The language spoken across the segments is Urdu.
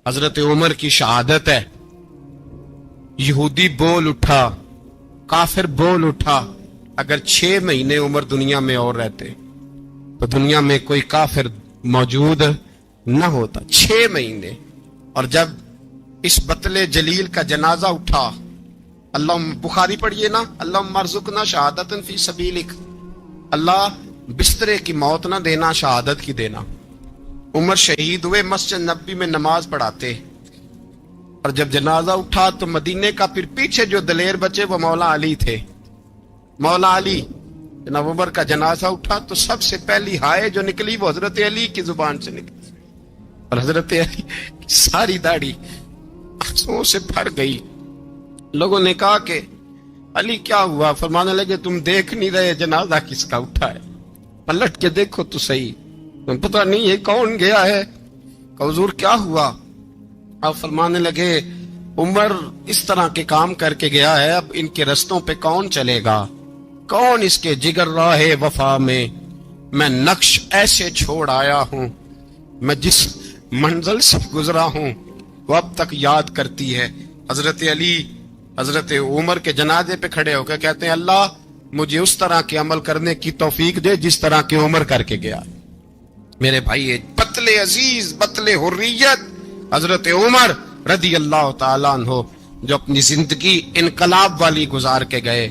حضرت عمر کی شہادت ہے. یہودی بول اٹھا, کافر بول اٹھا, اگر 6 مہینے عمر دنیا میں اور رہتے تو دنیا میں کوئی کافر موجود نہ ہوتا. 6 مہینے. اور جب اس بطل جلیل کا جنازہ اٹھا, اللہ بخاری پڑھیے نا, اللہم ارزقنا شہادتا فی سبیلک, اللہ بسترے کی موت نہ دینا, شہادت کی دینا. عمر شہید ہوئے, مسجد نبی میں نماز پڑھاتے, اور جب جنازہ اٹھا تو مدینے کا پھر پیچھے جو دلیر بچے وہ مولا علی تھے. مولا علی, جناب عمر کا جنازہ اٹھا تو سب سے پہلی ہائے جو نکلی وہ حضرت علی کی زبان سے نکلی, اور حضرت علی کی ساری داڑھی آنسوؤں سے بھر گئی. لوگوں نے کہا کہ علی کیا ہوا؟ فرمانے لگے تم دیکھ نہیں رہے جنازہ کس کا اٹھا ہے, پلٹ کے دیکھو تو صحیح, تم پتہ نہیں یہ کون گیا ہے. کہ حضور کیا ہوا؟ آپ فرمانے لگے عمر اس طرح کے کام کر کے گیا ہے, اب ان کے رستوں پہ کون چلے گا؟ کون اس کے جگر راہ وفا میں نقش ایسے چھوڑ آیا ہوں, میں جس منزل سے گزرا ہوں وہ اب تک یاد کرتی ہے. حضرت علی حضرت عمر کے جنازے پہ کھڑے ہو کے کہتے ہیں اللہ مجھے اس طرح کے عمل کرنے کی توفیق دے جس طرح کے عمر کر کے گیا. میرے بھائی, بطل عزیز, بطل حریت حضرت عمر رضی اللہ تعالیٰ عنہ, جو اپنی زندگی انقلاب والی گزار کے گئے.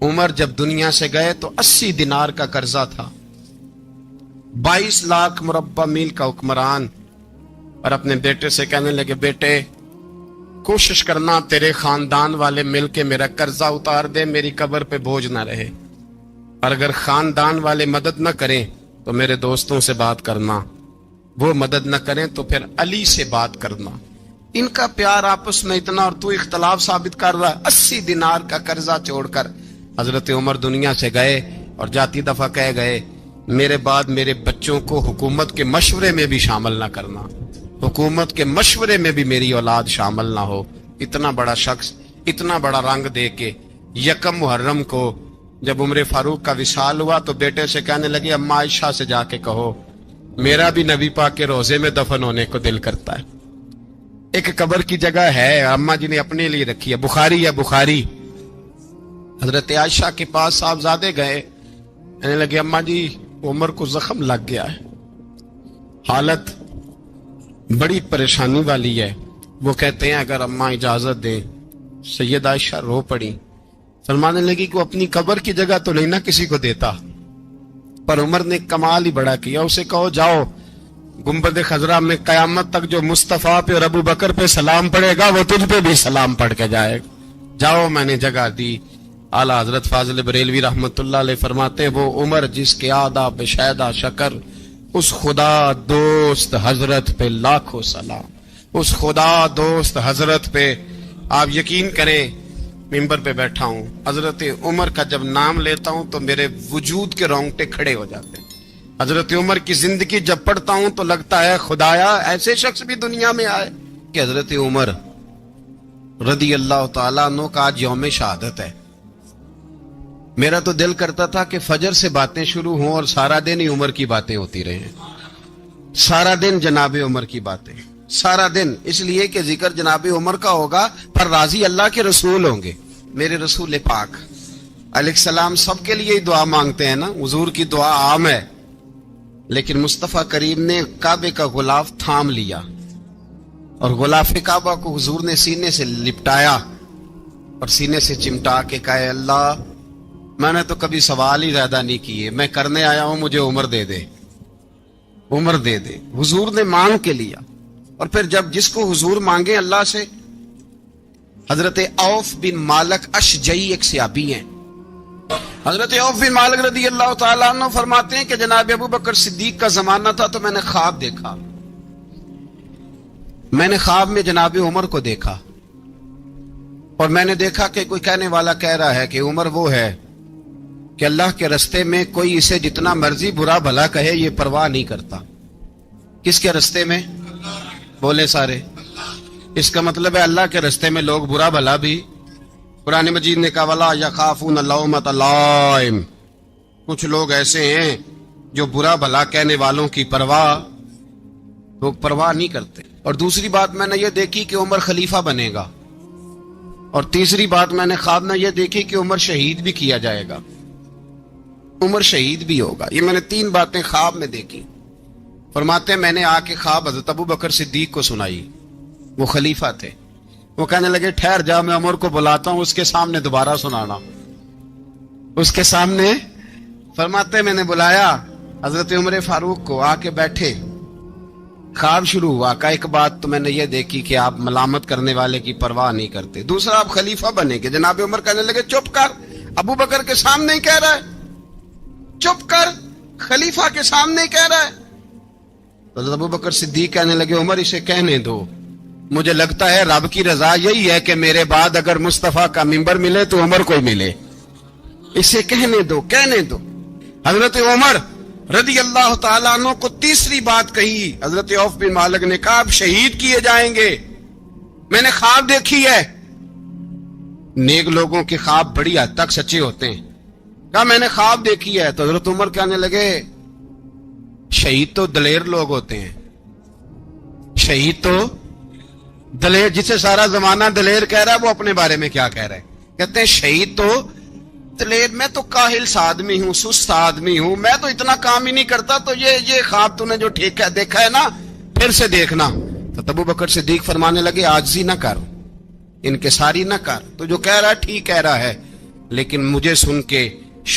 عمر جب دنیا سے گئے تو 80 دینار کا قرضہ تھا, 22 لاکھ مربع میل کا حکمران, اور اپنے بیٹے سے کہنے لگے بیٹے کوشش کرنا تیرے خاندان والے مل کے میرا قرضہ اتار دے, میری قبر پہ بوجھ نہ رہے, اور اگر خاندان والے مدد نہ کریں تو میرے دوستوں سے بات کرنا, وہ مدد نہ کریں تو پھر علی سے بات کرنا. ان کا پیار آپس میں اتنا, اور تو اختلاف ثابت کر رہا ہے. 80 دینار کا قرضہ چھوڑ کر حضرت عمر دنیا سے گئے, اور جاتی دفعہ کہہ گئے میرے بعد میرے بچوں کو حکومت کے مشورے میں بھی شامل نہ کرنا, حکومت کے مشورے میں بھی میری اولاد شامل نہ ہو. اتنا بڑا شخص اتنا بڑا رنگ دے کے یکم محرم کو جب عمر فاروق کا وصال ہوا تو بیٹے سے کہنے لگے اما عائشہ سے جا کے کہو میرا بھی نبی پاک کے روزے میں دفن ہونے کو دل کرتا ہے. ایک قبر کی جگہ ہے اما جی نے اپنے لیے رکھی ہے, بخاری ہے بخاری. حضرت عائشہ کے پاس صاحبزادے گئے, کہنے لگے اما جی عمر کو زخم لگ گیا ہے, حالت بڑی پریشانی والی ہے. وہ کہتے ہیں اگر اماں اجازت دیں. سید عائشہ رو پڑی, فرمانے لگی کہ اپنی قبر کی جگہ تو نہیں نہ کسی کو دیتا, پر عمر نے کمال ہی بڑا کیا. اسے کہو جاؤ گنبد خضرا میں قیامت تک جو مصطفیٰ پہ اور ابو بکر پہ سلام پڑے گا وہ تجھ پہ بھی سلام پڑھ کے جائے گا, جاؤ میں نے جگہ دی. اعلیٰ حضرت فاضل بریلوی رحمت اللہ علیہ فرماتے ہیں وہ عمر جس کے آداب شیدہ شکر, اس خدا دوست حضرت پہ لاکھوں سلام, اس خدا دوست حضرت پہ. آپ یقین کریں ممبر پہ بیٹھا ہوں, حضرت عمر کا جب نام لیتا ہوں تو میرے وجود کے رونگٹے کھڑے ہو جاتے ہیں. حضرت عمر کی زندگی جب پڑھتا ہوں تو لگتا ہے خدایا ایسے شخص بھی دنیا میں آئے. کہ حضرت عمر رضی اللہ تعالیٰ عنہ کا آج یوم شہادت ہے. میرا تو دل کرتا تھا کہ فجر سے باتیں شروع ہوں اور سارا دن ہی عمر کی باتیں ہوتی رہیں, سارا دن جناب عمر کی باتیں, سارا دن. اس لیے کہ ذکر جناب عمر کا ہوگا پر راضی اللہ کے رسول ہوں گے. میرے رسول پاک علیہ السلام سب کے لیے ہی دعا مانگتے ہیں نا, حضور کی دعا عام ہے, لیکن مصطفیٰ کریم نے کعبے کا غلاف تھام لیا اور غلاف کعبہ کو حضور نے سینے سے لپٹایا اور سینے سے چمٹا کے کہا اللہ میں نے تو کبھی سوال ہی زیادہ نہیں کیے, میں کرنے آیا ہوں, مجھے عمر دے دے, عمر دے دے. حضور نے مانگ کے لیا. اور پھر جب جس کو حضور مانگے اللہ سے, حضرت عوف بن مالک اشجعی ایک صحابی ہیں, حضرت عوف بن مالک رضی اللہ تعالیٰ عنہ فرماتے ہیں کہ جناب ابو بکر صدیق کا زمانہ تھا تو میں نے خواب دیکھا, میں نے خواب میں جناب عمر کو دیکھا, اور میں نے دیکھا کہ کوئی کہنے والا کہہ رہا ہے کہ عمر وہ ہے کہ اللہ کے رستے میں کوئی اسے جتنا مرضی برا بھلا کہے یہ پرواہ نہیں کرتا. کس کے رستے میں؟ بولے سارے. اس کا مطلب ہے اللہ کے رستے میں لوگ برا بھلا بھی. قرآن مجید نے کہا وَلَا يَخَافُونَ لَوْمَةَ لَائِمٍ, کچھ لوگ ایسے ہیں جو برا بھلا کہنے والوں کی پرواہ نہیں کرتے. اور دوسری بات میں نے یہ دیکھی کہ عمر خلیفہ بنے گا، اور تیسری بات میں نے خواب میں یہ دیکھی کہ عمر شہید بھی کیا جائے گا، عمر شہید بھی ہوگا۔ یہ میں نے 3 باتیں خواب میں دیکھی۔ فرماتے ہیں میں نے آ کے خواب حضرت ابو بکر صدیق کو سنائی، وہ خلیفہ تھے۔ وہ کہنے لگے ٹھہر جا، میں عمر کو بلاتا ہوں، اس کے سامنے دوبارہ سنانا، اس کے سامنے۔ فرماتے ہیں میں نے بلایا حضرت عمر فاروق کو، آ کے بیٹھے، خواب شروع ہوا۔ کا ایک بات تو میں نے یہ دیکھی کہ آپ ملامت کرنے والے کی پرواہ نہیں کرتے، دوسرا آپ خلیفہ بنے گے۔ جناب عمر کہنے لگے چپ کر، ابو بکر کے سامنے ہی کہہ رہا ہے، چپ کر، خلیفہ کے سامنے ہی کہہ رہا ہے۔ حضرت ابو بکر صدیق کہنے لگے عمر اسے کہنے دو، مجھے لگتا ہے رب کی رضا یہی ہے کہ میرے بعد اگر مصطفیٰ کا منبر ملے تو عمر کو ملے، اسے کہنے دو، کہنے دو۔ حضرت عمر رضی اللہ تعالیٰ عنہ کو تیسری بات کہی۔ حضرت عوف بن مالک نے کہا آپ شہید کیے جائیں گے، میں نے خواب دیکھی ہے۔ نیک لوگوں کے خواب بڑی حد تک سچے ہوتے ہیں۔ کہا میں نے خواب دیکھی ہے۔ تو حضرت عمر کہنے لگے شہید تو دلیر لوگ ہوتے ہیں، شہید تو دلیر، جسے سارا زمانہ دلیر کہہ رہا ہے وہ اپنے بارے میں کیا کہہ رہا ہے؟ کہتے ہیں شہید تو دلیر، میں تو کاہل سا آدمی ہوں، سست آدمی ہوں، میں تو اتنا کام ہی نہیں کرتا، تو یہ خواب تو نے جو دیکھا ہے نا پھر سے دیکھنا۔ تو ابو بکر صدیق فرمانے لگے عاجزی نہ کر، انکساری نہ کر، تو جو کہہ رہا ہے ٹھیک کہہ رہا ہے، لیکن مجھے سن کے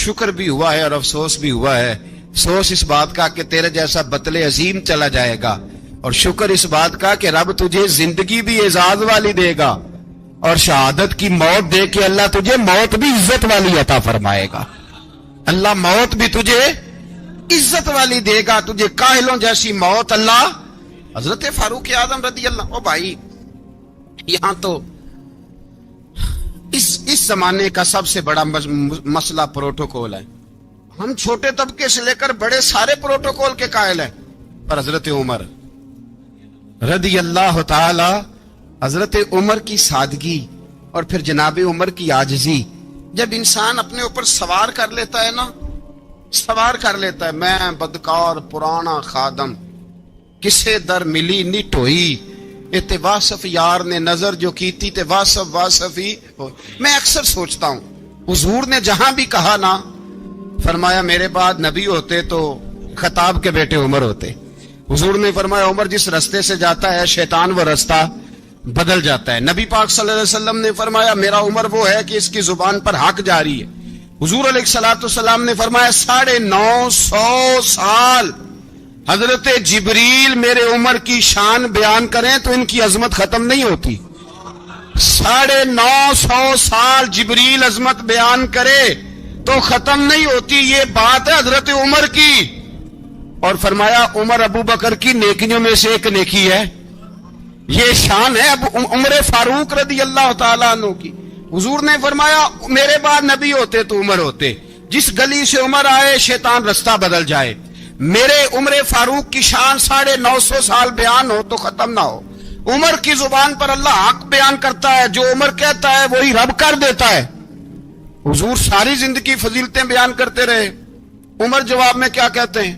شکر بھی ہوا ہے اور افسوس بھی ہوا ہے۔ افسوس اس بات کا کہ تیرے جیسا بطل عظیم چلا جائے گا، اور شکر اس بات کا کہ رب تجھے زندگی بھی اعزاز والی دے گا، اور شہادت کی موت دے کے اللہ تجھے موت بھی عزت والی عطا فرمائے گا۔ اللہ موت بھی تجھے عزت والی دے گا، تجھے کاہلوں جیسی موت اللہ۔ حضرت فاروق اعظم رضی اللہ، او بھائی یہاں تو اس زمانے کا سب سے بڑا مسئلہ پروٹوکول ہے۔ ہم چھوٹے طبقے سے لے کر بڑے سارے پروٹوکول کے قائل ہیں، پر حضرت عمر رضی اللہ تعالی، حضرت عمر کی سادگی اور پھر جناب عمر کی عاجزی، جب انسان اپنے اوپر سوار کر لیتا ہے نا، سوار کر لیتا ہے، میں بدکار پرانا خادم، کسے در ملی نٹ ہوئی، تے واصف یار نے نظر جو کیتی تے واصف ہی ہو۔ میں اکثر سوچتا ہوں حضور نے جہاں بھی کہا نا، فرمایا میرے بعد نبی ہوتے تو خطاب کے بیٹے عمر ہوتے۔ حضور نے فرمایا عمر جس رستے سے جاتا ہے شیطان وہ رستہ بدل جاتا ہے۔ نبی پاک صلی اللہ علیہ وسلم نے فرمایا میرا عمر وہ ہے کہ اس کی زبان پر حق جاری ہے۔ حضور علیہ الصلوۃ والسلام نے فرمایا 950 سال حضرت جبریل میرے عمر کی شان بیان کریں تو ان کی عظمت ختم نہیں ہوتی۔ 950 سال جبریل عظمت بیان کرے تو ختم نہیں ہوتی۔ یہ بات ہے حضرت عمر کی، اور فرمایا عمر ابو بکر کی نیکیوں میں سے ایک نیکی ہے، یہ شان ہے اب عمر فاروق رضی اللہ تعالیٰ عنہ کی۔ حضور نے فرمایا میرے بعد نبی ہوتے تو عمر ہوتے، جس گلی سے عمر آئے شیطان رستہ بدل جائے۔ میرے عمر فاروق کی شان 950 سال بیان ہو تو ختم نہ ہو۔ عمر کی زبان پر اللہ حق بیان کرتا ہے، جو عمر کہتا ہے وہی رب کر دیتا ہے۔ حضور ساری زندگی فضیلتیں بیان کرتے رہے، عمر جواب میں کیا کہتے ہیں؟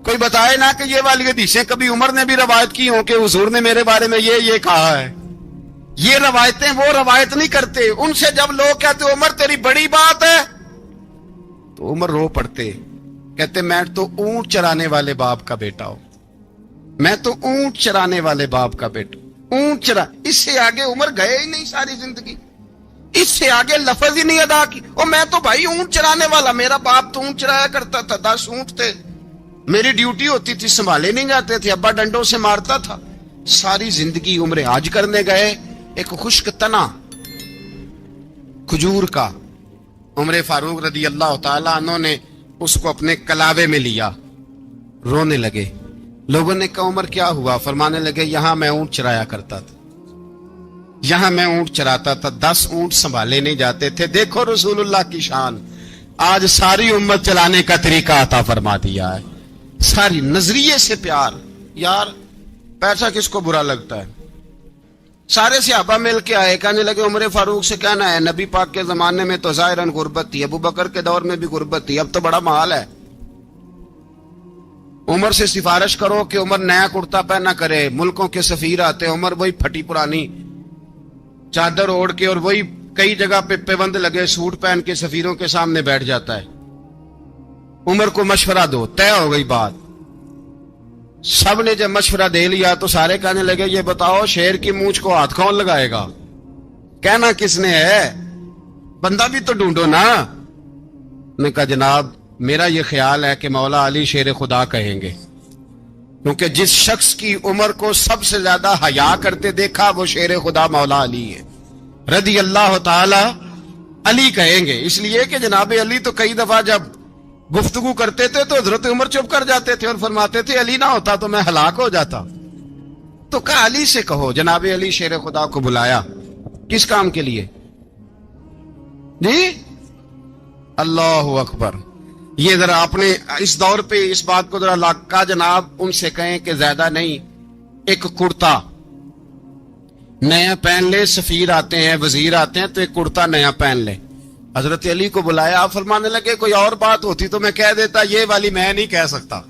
کوئی بتائے نا کہ یہ والی حدیثیں کبھی عمر نے بھی روایت کی ہوں کہ حضور نے میرے بارے میں یہ کہا ہے۔ یہ روایتیں وہ روایت نہیں کرتے، ان سے جب لوگ کہتے عمر تیری بڑی بات ہے تو عمر رو پڑتے، کہتے میں تو اونٹ چرانے والے باپ کا بیٹا ہوں، میں تو اونٹ چرانے والے باپ کا بیٹا، اونٹ چرا۔ اس سے آگے عمر گئے ہی نہیں ساری زندگی، اس سے آگے لفظ ہی نہیں ادا کی۔ اور میں تو بھائی اونٹ چرانے والا، میرا باپ تو اونٹ چرایا کرتا تھا، 10 اونٹ تھے، میری ڈیوٹی ہوتی تھی، سنبھالے نہیں جاتے تھے، ابا ڈنڈوں سے مارتا تھا۔ ساری زندگی عمر حج کرنے گئے، ایک خشک تنا کھجور کا عمر فاروق رضی اللہ تعالیٰ عنہ نے اس کو اپنے کلاوے میں لیا، رونے لگے۔ لوگوں نے کہا عمر کیا ہوا؟ فرمانے لگے یہاں میں اونٹ چرایا کرتا تھا، یہاں میں اونٹ چراتا تھا، 10 اونٹ سنبھالے نہیں جاتے تھے۔ دیکھو رسول اللہ کی شان، آج ساری امت چلانے کا طریقہ عطا فرما دیا ہے، ساری نظریے سے پیار۔ یار پیسہ کس کو برا لگتا ہے؟ سارے صحابہ مل کے آئے، کہنے لگے عمر فاروق سے کہنا ہے نبی پاک کے زمانے میں تو ظاہراً غربت تھی، ابو بکر کے دور میں بھی غربت تھی، اب تو بڑا محال ہے، عمر سے سفارش کرو کہ عمر نیا کرتا پہنا کرے. ملکوں کے سفیر آتے ہیں, عمر وہی پھٹی پرانی چادر اوڑھ کے اور وہی کئی جگہ پہ پیوند لگے سوٹ پہن کے سفیروں کے سامنے بیٹھ جاتا ہے. عمر کو مشورہ دو, طے ہو گئی بات. سب نے جب مشورہ دے لیا تو سارے کہنے لگے یہ بتاؤ شیر کی مونچھ کو ہاتھ کون لگائے گا؟ کہنا کس نے ہے؟ بندہ بھی تو ڈھونڈو نا. نے کہا جناب میرا یہ خیال ہے کہ مولا علی شیر خدا کہیں گے, کیونکہ جس شخص کی عمر کو سب سے زیادہ حیا کرتے دیکھا وہ شیر خدا مولا علی ہے رضی اللہ تعالی. علی کہیں گے اس لیے کہ جناب علی تو کئی دفعہ جب گفتگو کرتے تھے تو حضرت عمر چپ کر جاتے تھے اور فرماتے تھے علی نہ ہوتا تو میں ہلاک ہو جاتا. تو کہا علی سے کہو. جناب علی شیر خدا کو بلایا. کس کام کے لیے جی؟ اللہ اکبر. یہ ذرا اپنے اس دور پہ اس بات کو ذرا لاکا جناب ان سے کہیں کہ زیادہ نہیں ایک کرتا نیا پہن لے. سفیر آتے ہیں وزیر آتے ہیں تو ایک کرتا نیا پہن لے. حضرت علی کو بلایا. آپ فرمانے لگے کوئی اور بات ہوتی تو میں کہہ دیتا, یہ والی میں نہیں کہہ سکتا.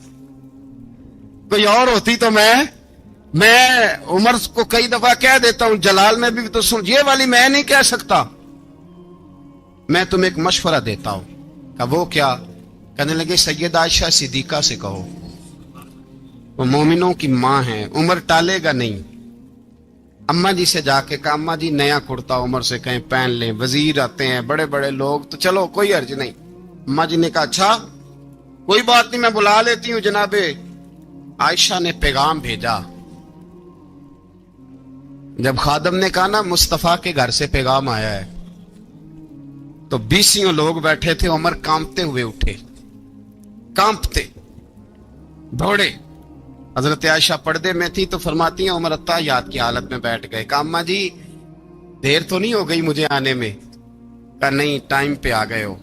کوئی اور ہوتی تو میں عمر کو کئی دفعہ کہہ دیتا ہوں, جلال میں بھی تو سن, یہ والی میں نہیں کہہ سکتا. میں تمہیں ایک مشورہ دیتا ہوں. کہ وہ کیا؟ کہنے لگے سیدہ عائشہ صدیقہ سے کہو, وہ مومنوں کی ماں ہیں, عمر ٹالے گا نہیں. اماں جی سے جا کے کہا اماں جی نیا کرتا عمر سے کہیں پہن لیں. وزیر آتے ہیں بڑے بڑے لوگ تو چلو کوئی حرج نہیں. اماں جی نے کہا اچھا کوئی بات نہیں میں بلا لیتی ہوں. جناب عائشہ نے پیغام بھیجا. جب خادم نے کہا نا مصطفیٰ کے گھر سے پیغام آیا ہے, تو 20 لوگ بیٹھے تھے. عمر کانپتے ہوئے اٹھے, کانپتے دوڑے. حضرت عائشہ پردے میں تھی تو فرماتی ہیں عمر اتحیات کی حالت میں بیٹھ گئے. کہا اماں جی دیر تو نہیں ہو گئی مجھے آنے میں؟ کہا نہیں ٹائم پہ آ گئے ہو.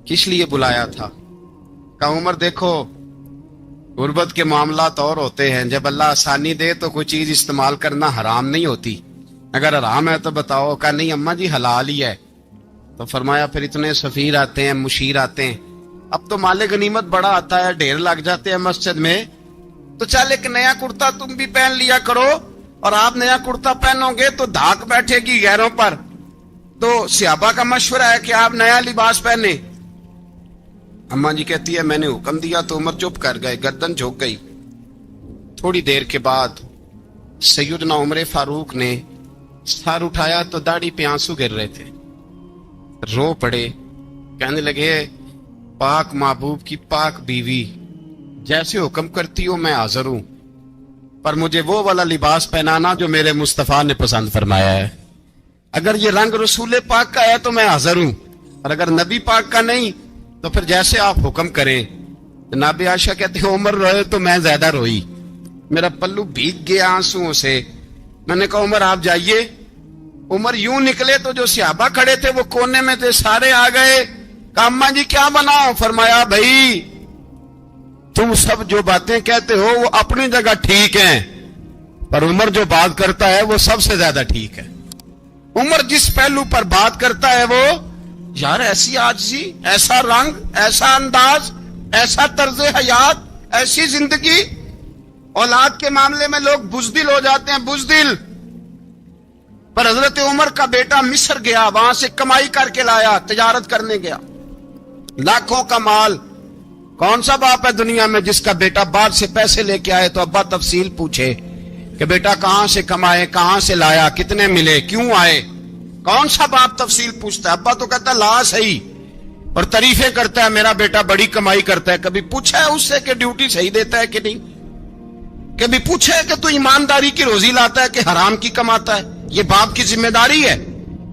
کس لیے بلایا تھا؟ کہا عمر دیکھو غربت کے معاملات اور ہوتے ہیں, جب اللہ آسانی دے تو کوئی چیز استعمال کرنا حرام نہیں ہوتی, اگر حرام ہے تو بتاؤ. کہا نہیں اماں جی حلال ہی ہے. تو فرمایا پھر اتنے سفیر آتے ہیں مشیر آتے ہیں, اب تو مال غنیمت بڑا آتا ہے, ڈھیر لگ جاتے ہیں مسجد میں, تو چل ایک نیا کرتا تم بھی پہن لیا کرو. اور آپ نیا کرتا پہنو گے تو دھاک بیٹھے گی غیروں پر. تو صحابہ کا مشورہ ہے کہ آپ نیا لباس پہنے. اماں جی کہتی ہے میں نے حکم دیا تو عمر چپ کر گئے, گردن جھک گئی. تھوڑی دیر کے بعد سیدنا عمر فاروق نے سر اٹھایا تو داڑھی پہ آنسو گر رہے تھے, رو پڑے. کہنے لگے پاک محبوب کی پاک بیوی جیسے حکم کرتی ہو میں حاضر ہوں, پر مجھے وہ والا لباس پہنانا جو میرے مصطفیٰ نے پسند فرمایا ہے. اگر یہ رنگ رسول پاک کا ہے تو میں حاضر ہوں, اور اگر نبی پاک کا نہیں تو پھر جیسے آپ حکم کریں. جناب عائشہ کہتے ہیں عمر روئے تو میں زیادہ روئی, میرا پلو بھیگ گیا آنسوؤں سے. میں نے کہا عمر آپ جائیے. عمر یوں نکلے تو جو صحابہ کھڑے تھے وہ کونے میں تھے, سارے آ گئے. کہا اماں جی کیا بناؤ؟ فرمایا بھائی تم سب جو باتیں کہتے ہو وہ اپنی جگہ ٹھیک ہیں, پر عمر جو بات کرتا ہے وہ سب سے زیادہ ٹھیک ہے. عمر جس پہلو پر بات کرتا ہے وہ یار ایسی عاجزی, ایسا رنگ, ایسا انداز, ایسا طرز حیات, ایسی زندگی. اولاد کے معاملے میں لوگ بزدل ہو جاتے ہیں, بزدل. پر حضرت عمر کا بیٹا مصر گیا, وہاں سے کمائی کر کے لایا, تجارت کرنے گیا, لاکھوں کا مال. کون سا باپ ہے دنیا میں جس کا بیٹا باپ سے پیسے لے کے آئے تو ابا تفصیل پوچھے کہ بیٹا کہاں سے کمائے, کہاں سے لایا, کتنے ملے, کیوں آئے؟ کون سا باپ تفصیل پوچھتا ہے؟ ابا تو کہتا ہے لا صحیح, اور تعریفیں کرتا ہے میرا بیٹا بڑی کمائی کرتا ہے. کبھی پوچھا ہے اس سے کہ ڈیوٹی صحیح دیتا ہے کہ نہیں؟ کبھی پوچھا ہے کہ تو ایمانداری کی روزی لاتا ہے کہ حرام کی کماتا ہے؟ یہ باپ کی ذمہ داری ہے,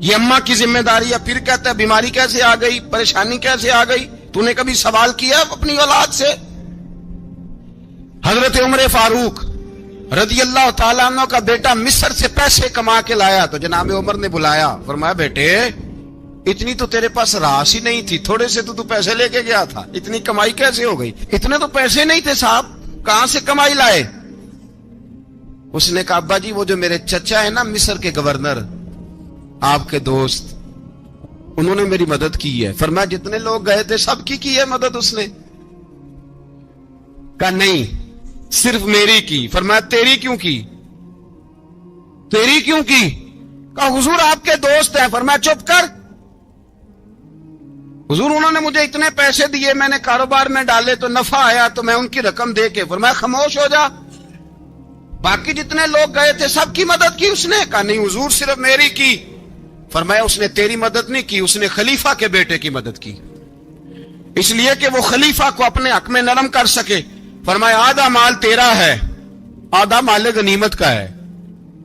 یہ اماں کی ذمہ داری ہے. پھر کہتا ہے بیماری کیسے آ گئی, پریشانی کیسے آ گئی, تو نے کبھی سوال کیا اپنی اولاد سے؟ حضرت عمر فاروق رضی اللہ تعالیٰ عنہ کا بیٹا مصر سے پیسے کما کے لایا تو جناب عمر نے بلایا, فرمایا بیٹے اتنی تو تیرے پاس راس ہی نہیں تھی, تھوڑے سے تو پیسے لے کے گیا تھا, اتنی کمائی کیسے ہو گئی؟ اتنے تو پیسے نہیں تھے صاحب, کہاں سے کمائی لائے؟ اس نے کہا ابا جی وہ جو میرے چچا ہے نا مصر کے گورنر, آپ کے دوست, انہوں نے میری مدد کی ہے. فرمایا جتنے لوگ گئے تھے سب کی ہے مدد اس نے. کہا نہیں صرف میری کی. فرمایا تیری کیوں کی؟ تیری کیوں کی؟ کہا حضور آپ کے دوست ہیں. فرمایا چپ کر حضور انہوں نے مجھے اتنے پیسے دیے, میں نے کاروبار میں ڈالے تو نفع آیا تو میں ان کی رقم دے کے. فرمایا خاموش ہو جا, باقی جتنے لوگ گئے تھے سب کی مدد کی اس نے؟ کہا نہیں حضور صرف میری کی. فرمایا اس نے تیری مدد نہیں کی, اس نے خلیفہ کے بیٹے کی مدد کی, اس لیے کہ وہ خلیفہ کو اپنے حق میں نرم کر سکے. فرمایا آدھا مال تیرا ہے, آدھا مال غنیمت کا ہے,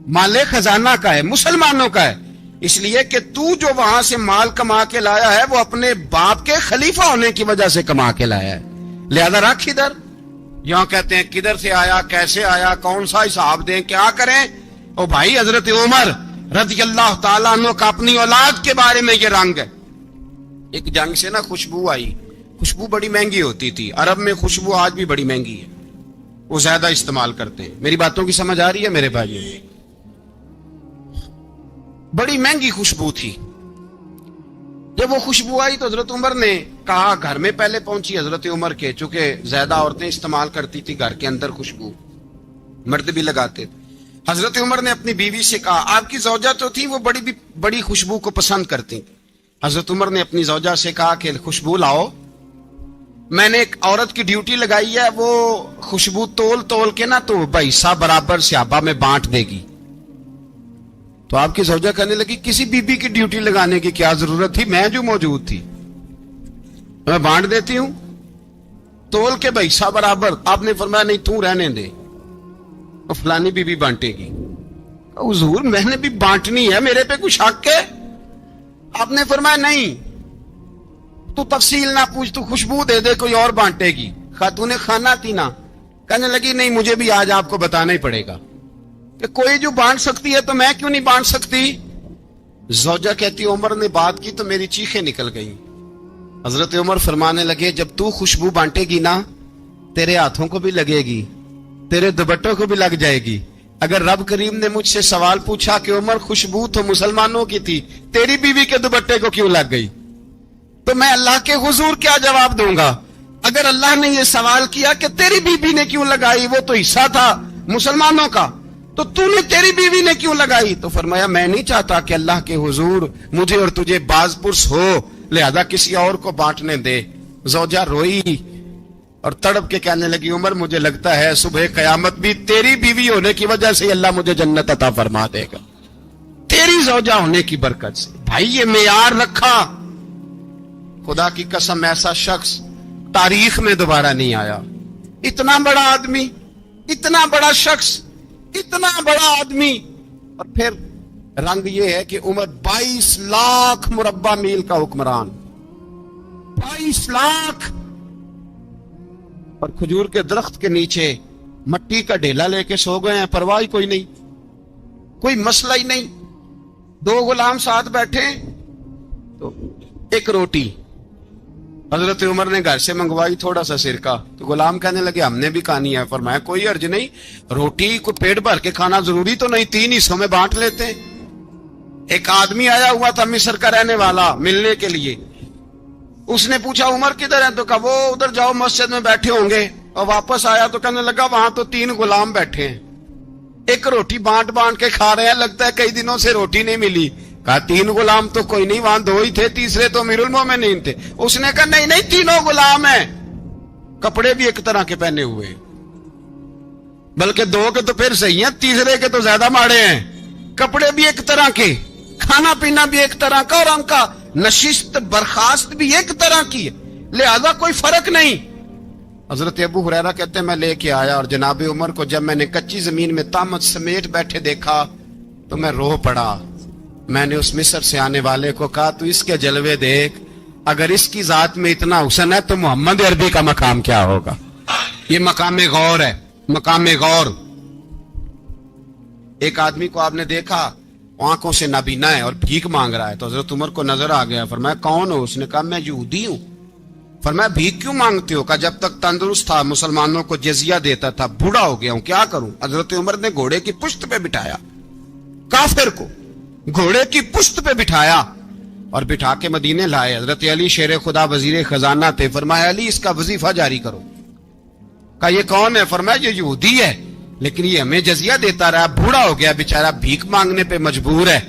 مال خزانہ کا ہے, مسلمانوں کا ہے, اس لیے کہ تو جو وہاں سے مال کما کے لایا ہے وہ اپنے باپ کے خلیفہ ہونے کی وجہ سے کما کے لایا ہے, لہذا رکھ ادھر. یہاں کہتے ہیں کدھر سے آیا, کیسے آیا, کون سا حساب دیں, کیا کریں؟ او بھائی حضرت عمر رضی اللہ تعالیٰ عنہ کا اپنی اولاد کے بارے میں یہ رنگ ہے. ایک جنگ سے نا خوشبو آئی, خوشبو بڑی مہنگی ہوتی تھی, عرب میں خوشبو آج بھی بڑی مہنگی ہے, وہ زیادہ استعمال کرتے ہیں. میری باتوں کی سمجھ آ رہی ہے میرے بھائی؟ بڑی مہنگی خوشبو تھی. جب وہ خوشبو آئی تو حضرت عمر نے کہا, گھر میں پہلے پہنچی حضرت عمر کے, چونکہ زیادہ عورتیں استعمال کرتی تھی گھر کے اندر خوشبو, مرد بھی لگاتے تھے. حضرت عمر نے اپنی بیوی سے کہا, آپ کی زوجہ تو تھی وہ بڑی خوشبو کو پسند کرتی. حضرت عمر نے اپنی زوجہ سے کہا کہ خوشبو لاؤ, میں نے ایک عورت کی ڈیوٹی لگائی ہے, وہ خوشبو تول تول کے نا تو حصہ برابر صحابہ میں بانٹ دے گی. تو آپ کی زوجہ کہنے لگی کسی بی بی کی ڈیوٹی لگانے کی کیا ضرورت تھی, میں جو موجود تھی میں بانٹ دیتی ہوں تول کے حصہ برابر. آپ نے فرمایا نہیں تو رہنے دے, فلانی بی بی بانٹے گی. حضور میں نے بھی بانٹنی ہے, میرے پہ کچھ حق ہے؟ آپ نے فرمایا نہیں, تو تفصیل نہ پوچھ, تو خوشبو دے دے, کوئی اور بانٹے گی. خاتون کھانا تھی نا, کہنے لگی نہیں مجھے بھی آج آپ کو بتانا ہی پڑے گا کہ کوئی جو بانٹ سکتی ہے تو میں کیوں نہیں بانٹ سکتی. زوجہ کہتی عمر نے بات کی تو میری چیخیں نکل گئیں. حضرت عمر فرمانے لگے جب تو خوشبو بانٹے گی نا تیرے ہاتھوں کو بھی لگے گی, تیرے دوپٹوں کو بھی لگ جائے گی. اگر رب کریم نے مجھ سے سوال پوچھا کہ عمر خوشبو تو مسلمانوں کی تھی, تیری بیوی کے دوپٹے کو کیوں لگ گئی, تو میں اللہ کے حضور کیا جواب دوں گا؟ اگر اللہ نے یہ سوال کیا کہ تیری بیوی نے کیوں لگائی, وہ تو حصہ تھا مسلمانوں کا, تو نے تیری بیوی نے کیوں لگائی؟ تو فرمایا میں نہیں چاہتا کہ اللہ کے حضور مجھے اور تجھے باز پرس ہو, لہذا کسی اور کو بانٹنے دے. زوجہ روئی اور تڑپ کے کہنے لگی عمر مجھے لگتا ہے صبح قیامت بھی تیری بیوی ہونے کی وجہ سے اللہ مجھے جنت عطا فرما دے گا, تیری زوجہ ہونے کی برکت سے. بھائی یہ معیار رکھا, خدا کی قسم ایسا شخص تاریخ میں دوبارہ نہیں آیا. اتنا بڑا آدمی, اتنا بڑا شخص, اتنا بڑا آدمی, اور پھر رنگ یہ ہے کہ عمر 22 لاکھ مربع میل کا حکمران, 22 لاکھ, اور کھجور کے درخت کے نیچے مٹی کا ڈھیلا لے کے سو گئے ہیں, پرواہ کوئی نہیں, کوئی مسئلہ ہی نہیں. 2 غلام ساتھ بیٹھے تو ایک روٹی حضرت عمر نے گھر سے منگوائی, تھوڑا سا سرکہ, تو غلام کہنے لگے ہم نے بھی کھانی ہے. فرمایا کوئی حرج نہیں, روٹی کو پیٹ بھر کے کھانا ضروری تو نہیں, 3 حصوں میں بانٹ لیتے ہیں. ایک آدمی آیا ہوا تھا مصر کا رہنے والا ملنے کے لیے, اس نے پوچھا عمر کدھر ہے, تو کہا وہ ادھر جاؤ مسجد میں بیٹھے ہوں گے. اور واپس آیا تو کہنے لگا وہاں تو 3 غلام بیٹھے ہیں, ایک روٹی بانٹ بانٹ کے کھا رہے ہیں, لگتا ہے کئی دنوں سے روٹی نہیں ملی. کہا 3 غلام تو کوئی نہیں, وہاں 2 ہی تھے, تیسرے تو امیر المومنین تھے. اس نے کہا نہیں نہیں 3 غلام ہیں, کپڑے بھی ایک طرح کے پہنے ہوئے, بلکہ 2 کے تو پھر صحیح ہیں, تیسرے کے تو زیادہ ماڑے ہیں. کپڑے بھی ایک طرح کے, کھانا پینا بھی ایک طرح کا, اور ان کا نشست برخاست بھی ایک طرح کی ہے, لہذا کوئی فرق نہیں. حضرت ابو ہریرہ کہتے ہیں میں لے کے آیا, اور جناب عمر کو جب میں نے کچی زمین میں تامت سمیٹ بیٹھے دیکھا تو میں رو پڑا. میں نے اس مصر سے آنے والے کو کہا تو اس کے جلوے دیکھ, اگر اس کی ذات میں اتنا حسن ہے تو محمد عربی کا مقام کیا ہوگا. یہ مقام غور ہے, مقام غور. ایک آدمی کو آپ نے دیکھا آنکھوں سے نابینا ہے اور بھیک مانگ رہا ہے, تو حضرت عمر کو نظر آ گیا. فرمایا کون ہو؟ اس نے کہا میں یہودی ہوں. فرمایا بھیک کیوں مانگتے ہو؟ کہا جب تک تندرست تھا مسلمانوں کو جزیہ دیتا تھا, بوڑھا ہو گیا ہوں کیا کروں. حضرت عمر نے گھوڑے کی پشت پہ بٹھایا, کافر کو گھوڑے کی پشت پہ بٹھایا اور بٹھا کے مدینے لائے. حضرت علی شیر خدا وزیر خزانہ تھے. فرمایا علی اس کا وظیفہ جاری کرو. کہا یہ کون ہے؟ فرمایا یہ یہودی ہے، لیکن یہ ہمیں جزیہ دیتا رہا، بوڑھا ہو گیا بیچارہ، بھیک مانگنے پہ مجبور ہے،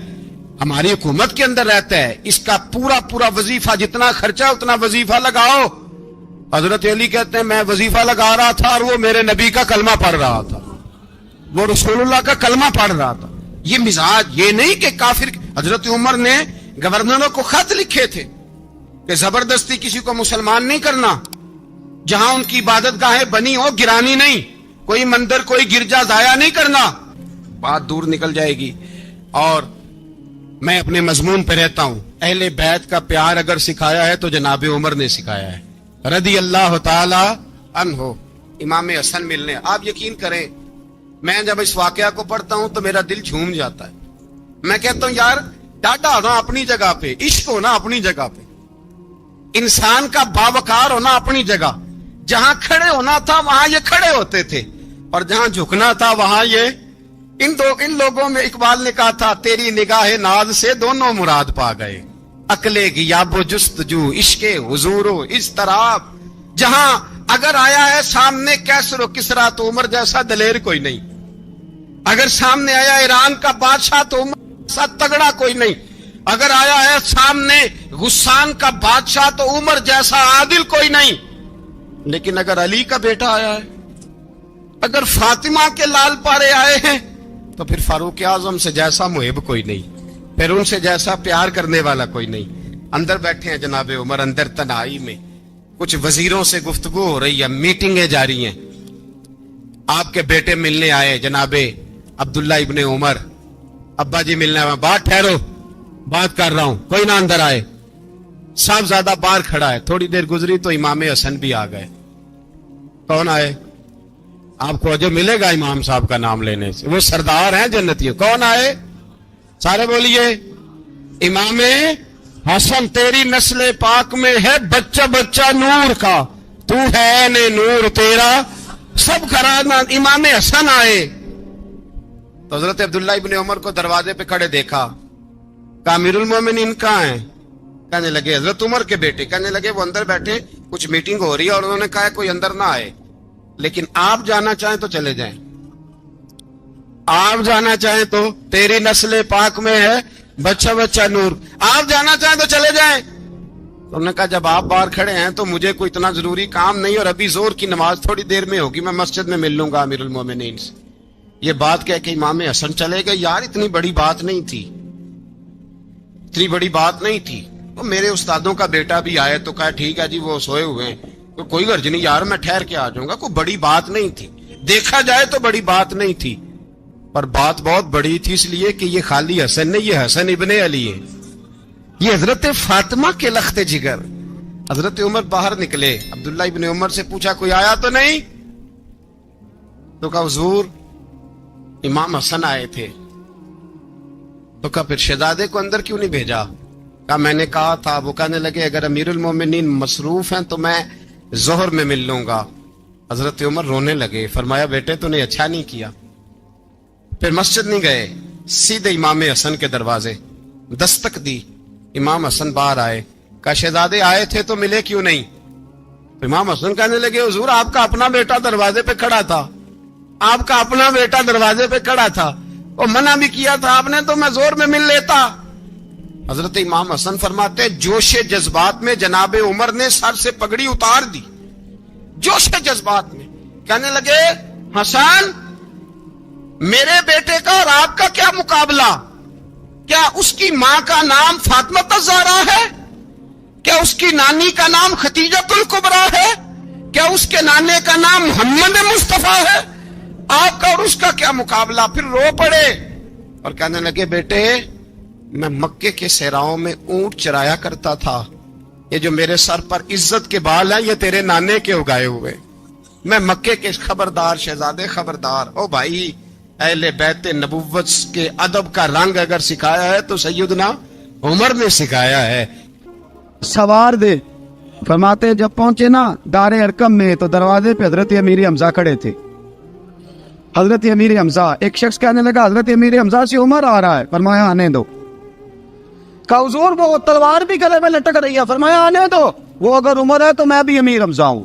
ہماری حکومت کے اندر رہتا ہے، اس کا پورا وظیفہ جتنا خرچہ اتنا وظیفہ لگاؤ۔ حضرت علی کہتے ہیں میں وظیفہ لگا رہا تھا اور وہ میرے نبی کا کلمہ پڑھ رہا تھا، وہ رسول اللہ کا کلمہ پڑھ رہا تھا۔ یہ مزاج، یہ نہیں کہ کافر۔ حضرت عمر نے گورنروں کو خط لکھے تھے کہ زبردستی کسی کو مسلمان نہیں کرنا، جہاں ان کی عبادت گاہیں بنی ہو گرانی نہیں، کوئی مندر کوئی گرجا ضائع نہیں کرنا۔ بات دور نکل جائے گی، اور میں اپنے مضمون پہ رہتا ہوں۔ اہل بیت کا پیار اگر سکھایا ہے تو جناب عمر نے سکھایا ہے رضی اللہ تعالی عنہ۔ امام حسن ملنے، آپ یقین کریں میں جب اس واقعہ کو پڑھتا ہوں تو میرا دل جھوم جاتا ہے۔ میں کہتا ہوں یار ڈاڈا ہونا اپنی جگہ پہ، عشق ہونا اپنی جگہ پہ، انسان کا باوقار ہونا اپنی جگہ، جہاں کھڑے ہونا تھا وہاں یہ کھڑے ہوتے تھے، اور جہاں جھکنا تھا وہاں یہ ان لوگوں میں اقبال نے کہا تھا تیری نگاہ ناز سے دونوں مراد پا گئے، عقل غیاب و جستجو، عشق حضور و اضطراب۔ جہاں اگر آیا ہے سامنے کیسر و کسرا تو عمر جیسا دلیر کوئی نہیں، اگر سامنے آیا ایران کا بادشاہ تو عمر جیسا تگڑا کوئی نہیں، اگر آیا ہے سامنے غسان کا بادشاہ تو عمر جیسا عادل کوئی نہیں، لیکن اگر علی کا بیٹا آیا ہے، اگر فاطمہ کے لال پارے آئے ہیں تو پھر فاروق اعظم سے جیسا محب کوئی نہیں، پھر ان سے جیسا پیار کرنے والا کوئی نہیں۔ اندر بیٹھے ہیں جناب عمر، اندر تنہائی میں کچھ وزیروں سے گفتگو ہو رہی ہے، میٹنگیں جاری ہیں۔ آپ کے بیٹے ملنے آئے جناب عبداللہ ابن عمر، ابا جی ملنے آئے، بات ٹھہرو بات کر رہا ہوں، کوئی نہ اندر آئے۔ صاحبزادہ باہر کھڑا ہے، تھوڑی دیر گزری تو امام حسن بھی آ گئے۔ کون آئے؟ آپ کو اجر ملے گا امام صاحب کا نام لینے سے، وہ سردار ہیں جنتیوں۔ کون آئے؟ سارے بولیے امام حسن، تیری نسل پاک میں ہے بچہ بچہ نور کا، تو ہے نے نور تیرا سب گھرانہ۔ امام حسن آئے تو حضرت عبداللہ ابن عمر کو دروازے پہ کھڑے دیکھا، کہا امیر المومنین کہاں ہیں؟ کہنے لگے حضرت عمر کے بیٹے۔ کہنے لگے وہ اندر بیٹھے، کچھ میٹنگ ہو رہی ہے اور انہوں نے کہا کوئی اندر نہ آئے، لیکن آپ جانا چاہیں تو چلے جائیں، آپ جانا چاہیں تو، تیری نسل پاک میں ہے بچہ بچہ نور، آپ جانا چاہیں تو چلے جائیں۔ تو انہوں نے کہا جب آپ باہر کھڑے ہیں تو مجھے کوئی اتنا ضروری کام نہیں، اور ابھی زور کی نماز تھوڑی دیر میں ہوگی، میں مسجد میں مل لوں گا امیر المومنین سے۔ یہ بات کہہ کہ امام حسن چلے گئے۔ یار اتنی بڑی بات نہیں تھی، اتنی بڑی بات نہیں تھی۔ تو میرے استادوں کا بیٹا بھی آئے تو کہا ٹھیک ہے جی وہ سوئے ہوئے ہیں، تو کوئی غرض نہیں یار میں ٹھہر کے آ جاؤں گا، کوئی بڑی بات نہیں تھی، دیکھا جائے تو بڑی بات نہیں تھی، پر بات بہت بڑی تھی، اس لیے کہ یہ خالی حسن نہیں، یہ حسن ابن علی ہے، یہ حضرت فاطمہ کے لخت جگر۔ حضرت عمر باہر نکلے، عبداللہ ابن عمر سے پوچھا کوئی آیا تو نہیں؟ تو کہا حضور امام حسن آئے تھے۔ تو کہا پھر شہزادے کو اندر کیوں نہیں بھیجا؟ کہا میں نے کہا تھا۔ وہ کہنے لگے اگر امیر المومنین مصروف ہیں تو میں ظہر میں مل لوں گا۔ حضرت عمر رونے لگے، فرمایا بیٹے تو نے اچھا نہیں کیا۔ پھر مسجد نہیں گئے، سیدھے امام حسن کے دروازے دستک دی، امام حسن باہر آئے، کہا شہزادے آئے تھے تو ملے کیوں نہیں؟ امام حسن کہنے لگے حضور آپ کا اپنا بیٹا دروازے پہ کھڑا تھا، آپ کا اپنا بیٹا دروازے پہ کھڑا تھا، وہ منع بھی کیا تھا آپ نے تو میں زور میں مل لیتا۔ حضرت امام حسن فرماتے جوش جذبات میں جناب عمر نے سر سے پگڑی اتار دی، جوش جذبات میں کہنے لگے حسن میرے بیٹے کا اور آپ کا کیا مقابلہ؟ کیا اس کی ماں کا نام فاطمہ الزہرا ہے؟ کیا اس کی نانی کا نام خدیجۃ الکبریٰ ہے؟ کیا اس کے نانے کا نام محمد مصطفیٰ ہے؟ آپ کا اور اس کا کیا مقابلہ؟ پھر رو پڑے اور کہنے لگے بیٹے میں مکے کے صحراؤں میں اونٹ چرایا کرتا تھا، یہ جو میرے سر پر عزت کے بال ہیں یہ تیرے نانے کے اگائے ہوئے، میں مکے کے خبردار شہزادے خبردار۔ او بھائی اہل بیت نبوت کے ادب کا رنگ اگر سکھایا ہے تو سیدنا عمر نے سکھایا ہے۔ سوار دے فرماتے جب پہنچے نا دار ارقم میں تو دروازے پہ حضرت امیر حمزہ کھڑے تھے۔ حضرت امیر حمزہ، ایک شخص کہنے لگا حضرت امیر حمزہ سے عمر آ رہا ہے، فرمایا آنے دو۔ کہا حضور وہ تلوار بھی گلے میں لٹک رہی ہے، فرمایا آنے دو، وہ اگر عمر ہے تو میں بھی امیر حمزہ ہوں۔